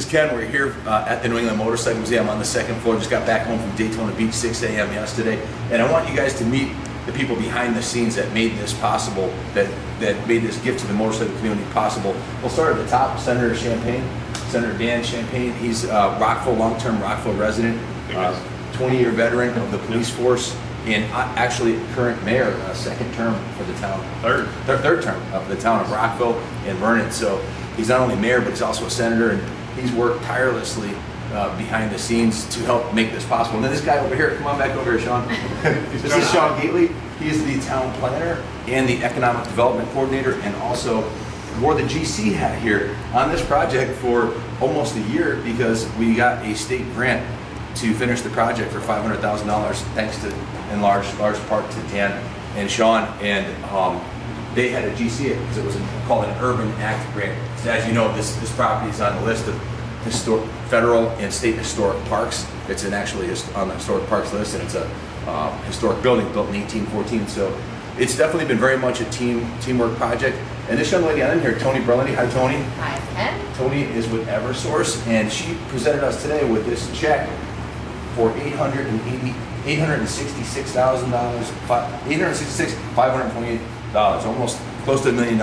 Ken. We're here at the New England Motorcycle Museum on the second floor. Just got back home from Daytona Beach, 6 a.m. yesterday. And I want you guys to meet the people behind the scenes that made this possible, that made this gift to the motorcycle community possible. We'll start at the top, Senator Champagne. Senator Dan Champagne. He's Rockville, long-term Rockville resident, 20-year veteran of the police force, and actually current mayor, second term for the town. Third term of the town of Rockville and Vernon. So he's not only mayor, but he's also a senator, and he's worked tirelessly behind the scenes to help make this possible. And then this guy over here, come on back over here, Shaun. This is Shaun Gately. He is the town planner and the economic development coordinator, and also wore the GC hat here on this project for almost a year because we got a state grant to finish the project for $500,000, thanks to, in large part, to Dan and Shaun. And they had a GC it because it was called an Urban Act grant. So as you know, this property is on the list of federal and state historic parks. It's actually on the historic parks list, and it's a historic building built in 1814. So it's definitely been very much a teamwork project. And this young lady on in here, Toni Berlandy. Hi, Toni. Hi, Ken. Toni is with Eversource, and she presented us today with this check for $866,528, almost close to $1 million.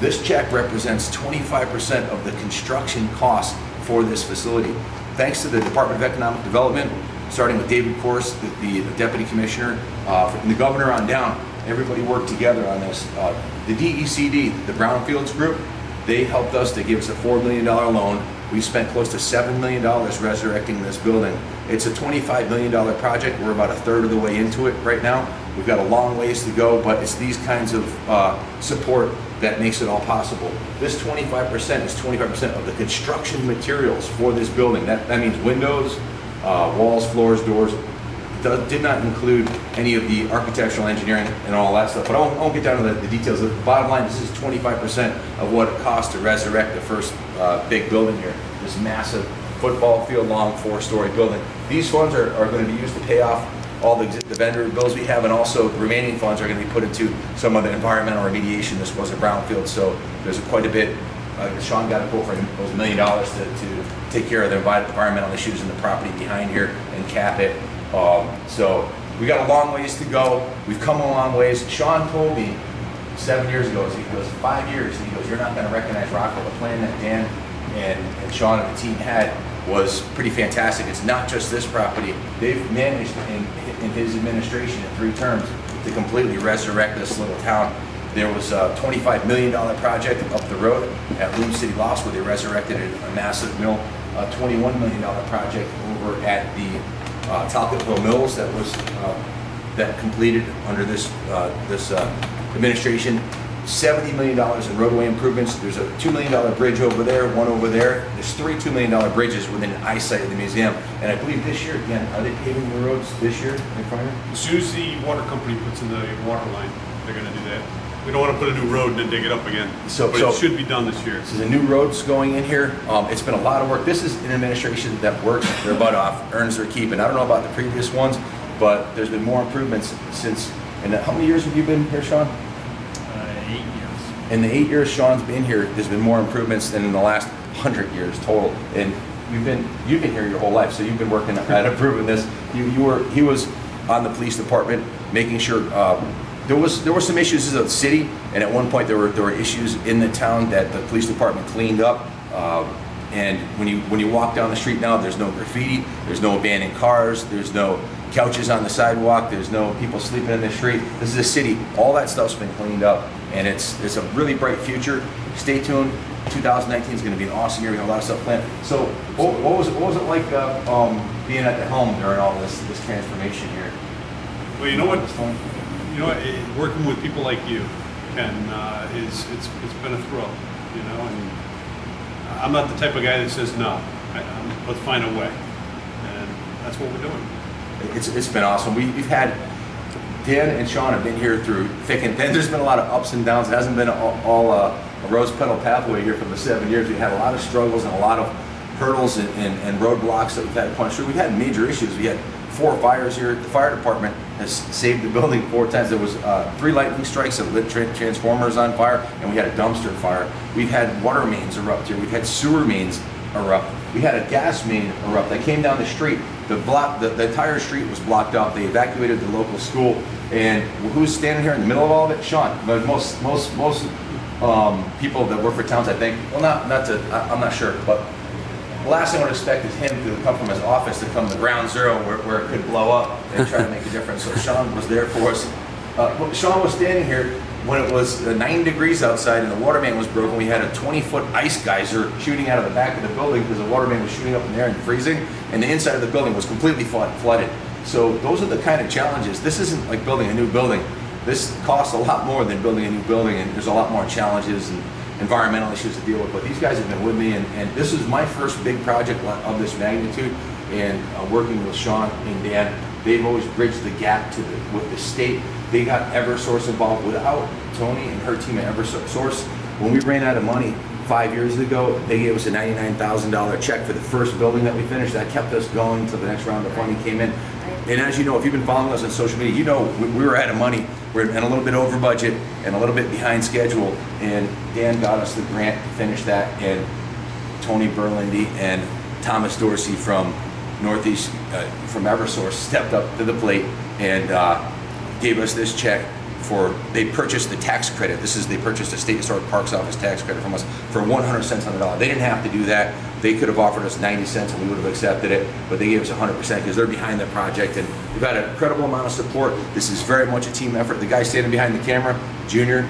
This check represents 25% of the construction costs for this facility. Thanks to the Department of Economic Development, starting with David Corse, the Deputy Commissioner, from the Governor on down, everybody worked together on this. The DECD, the Brownfields Group, they helped us to give us a $4 million loan. We spent close to $7 million resurrecting this building. It's a $25 million project. We're about a third of the way into it right now. We've got a long ways to go, but it's these kinds of support that makes it all possible. This 25% is 25% of the construction materials for this building. That means windows, walls, floors, doors. Did not include any of the architectural engineering and all that stuff, but I won't get down to the details. The bottom line, this is 25% of what it costs to resurrect the first big building here, this massive football field long 4-story building. These funds are going to be used to pay off all the vendor bills we have, and also the remaining funds are going to be put into some of the environmental remediation. This was a brownfield, so there's quite a bit. Shaun got a quote for $1 million to take care of the environmental issues in the property behind here and cap it. So we got a long ways to go. We've come a long ways. Shaun told me 7 years ago, he goes, 5 years, and he goes, you're not going to recognize Rockville. The plan that Dan and Shaun and the team had was pretty fantastic. It's not just this property. They've managed in his administration in 3 terms to completely resurrect this little town. There was a $25 million project up the road at Loon City Lofts where they resurrected a massive mill. A $21 million project over at the Talcottville Mills that was completed under this administration. $70 million in roadway improvements. There's a $2 million bridge over there, one over there. There's 3 $2 million bridges within eyesight of the museum. And I believe this year, again, are they paving the roads this year? As soon as the water company puts in the water line, they're going to do that. We don't want to put a new road and then dig it up again. But it should be done this year. So the new roads going in here. It's been a lot of work. This is an administration that works their butt off, earns their keep. And I don't know about the previous ones, but there's been more improvements since. And how many years have you been here, Shaun? 8 years. In the 8 years Shaun's been here, there's been more improvements than in the last 100 years total. And you've been here your whole life, so you've been working at improving this. He was on the police department, making sure. There were some issues as a city, and at one point there were issues in the town that the police department cleaned up. And when you walk down the street now, there's no graffiti, there's no abandoned cars, there's no couches on the sidewalk, there's no people sleeping in the street. This is a city. All that stuff's been cleaned up, and it's a really bright future. Stay tuned. 2019 is going to be an awesome year. We have a lot of stuff planned. So, what was it like being at the helm during all this transformation here? Well, you know what? Working with people like you, Ken, it's been a thrill, and I'm not the type of guy that says no. Let's find a way, and that's what we're doing. It's been awesome. We've had Dan and Shaun have been here through thick and thin. There's been a lot of ups and downs. It hasn't been all a rose petal pathway here for the 7 years. We've had a lot of struggles and a lot of hurdles and roadblocks that we've had to punch through. We've had major issues. We had 4 fires here. The fire department has saved the building 4 times. There was 3 lightning strikes that lit transformers on fire, and we had a dumpster fire. We've had water mains erupt here. We've had sewer mains erupt. We had a gas main erupt that came down the street. The entire street was blocked up. They evacuated the local school. And who's standing here in the middle of all of it? Shaun. But most people that work for towns, I think, well, I'm not sure, but the last thing I would expect is him to come from his office to come to ground zero where it could blow up and try to make a difference. So Shaun was there for us. Shaun was standing here when it was 9 degrees outside and the water main was broken. We had a 20-foot ice geyser shooting out of the back of the building because the water main was shooting up in the air and freezing, and the inside of the building was completely flooded. So those are the kind of challenges. This isn't like building a new building. This costs a lot more than building a new building, and there's a lot more challenges and environmental issues to deal with. But these guys have been with me, and this is my first big project of this magnitude. And working with Shaun and Dan, they've always bridged the gap with the state. They got Eversource involved. Without Toni and her team at Eversource, when we ran out of money 5 years ago, they gave us a $99,000 check for the first building that we finished. That kept us going until the next round of funding came in. And as you know, if you've been following us on social media, you know we were out of money. We're a little bit over budget and a little bit behind schedule. And Dan got us the grant to finish that. And Toni Berlandy and Thomas Dorsey from Northeast, from Eversource, stepped up to the plate and gave us this check they purchased the tax credit. They purchased a State Historic Parks Office tax credit from us for 100 cents on the dollar. They didn't have to do that. They could have offered us 90 cents and we would have accepted it, but they gave us 100% because they're behind the project, and we've had an incredible amount of support. This is very much a team effort. The guy standing behind the camera, Junior,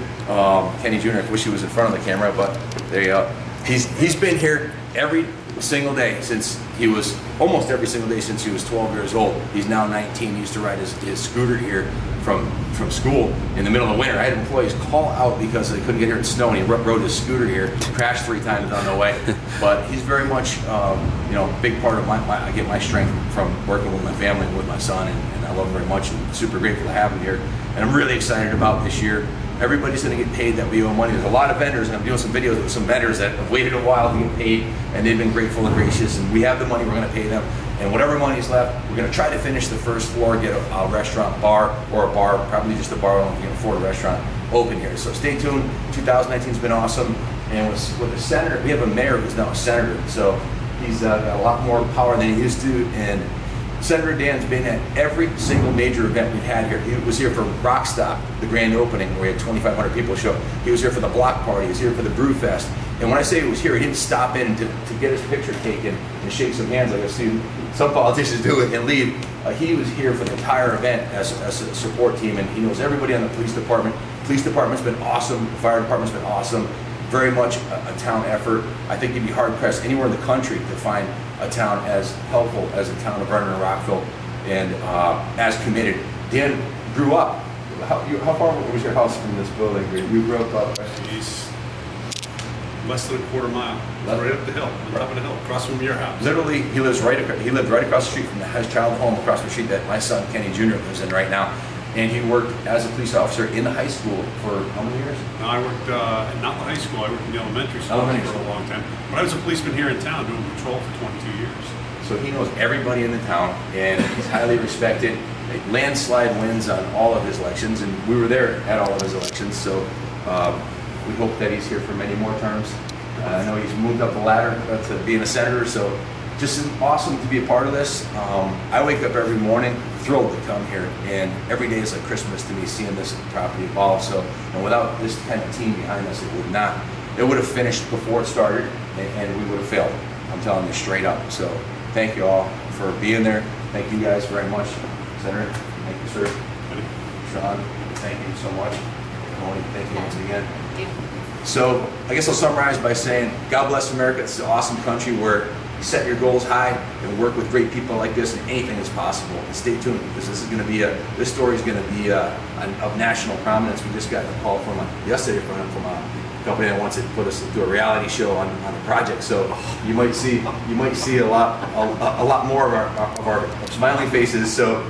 Kenny Jr., I wish he was in front of the camera, but there you go. He's been here every single day since he was, almost every single day since he was 12 years old. He's now 19. He used to ride his scooter here from school in the middle of the winter. I had employees call out because they couldn't get here in snow, and he rode his scooter here, crashed 3 times on the way. But he's very much, a big part of I get my strength from working with my family and with my son, and I love him very much, and super grateful to have him here. And I'm really excited about this year. Everybody's going to get paid that we owe money. There's a lot of vendors, and I'm doing some videos with some vendors that have waited a while to get paid, and they've been grateful and gracious, and we have the money, we're going to pay them. And whatever money's left, we're going to try to finish the first floor, get a restaurant, bar, or a bar, probably just a bar, if you can afford a restaurant, open here. So stay tuned. 2019's been awesome. And with the senator, we have a mayor who's now a senator, so he's got a lot more power than he used to. And Senator Dan's been at every single major event we've had here. He was here for Rockstock, the grand opening, where we had 2,500 people show. He was here for the block party. He was here for the Brew Fest. And when I say he was here, he didn't stop in to get his picture taken and shake some hands like I've seen some politicians do it and leave. He was here for the entire event as a support team, and he knows everybody on the police department. Police department's been awesome. The fire department's been awesome. Very much a town effort. I think you'd be hard pressed anywhere in the country to find a town as helpful as the town of Vernon and Rockville, and as committed. Dan grew up. How far was your house from this building? You grew up He's less than a quarter mile. Right up the hill, on top of the hill, across from your house. Literally, he lived right across the street from his child home across the street that my son Kenny Jr. lives in right now. And he worked as a police officer in the high school for how many years? No, I worked not the high school. I worked in the elementary school for a long time. But I was a policeman here in town doing patrol for 22 years. So he knows everybody in the town, and he's highly respected. Landslide wins on all of his elections, and we were there at all of his elections. So we hope that he's here for many more terms. I know he's moved up the ladder to being a senator, so just awesome to be a part of this. I wake up every morning thrilled to come here, and every day is like Christmas to me, seeing this property evolve. So, and without this kind of team behind us, it would have finished before it started, and we would have failed. I'm telling you straight up. So thank you all for being there. Thank you guys very much. Senator, thank you, sir. Shaun, thank you so much. Toni, thank you once again. Thank you. So I guess I'll summarize by saying, God bless America. It's an awesome country where you set your goals high and work with great people like this, and anything is possible. And stay tuned, because this story is going to be of national prominence. We just got a call from yesterday from a company that wants to put us into a reality show on a project. So you might see a lot more of our smiling faces. So,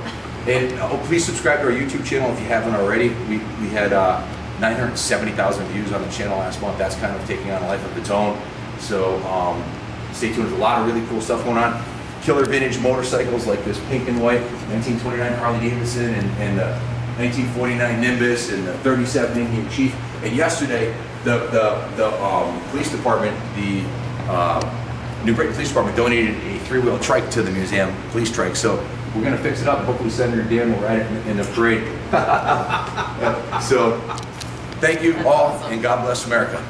and please subscribe to our YouTube channel if you haven't already. We had 970,000 views on the channel last month. That's kind of taking on a life of its own. So stay tuned. There's a lot of really cool stuff going on. Killer vintage motorcycles like this pink and white 1929 Harley Davidson, and the 1949 Nimbus, and the 37 Indian Chief. And yesterday, the police department, the New Britain Police Department donated a 3-wheel trike to the museum, police trike. So we're going to fix it up. And hopefully Senator Dan will ride it in the parade. So thank you all, and God bless America.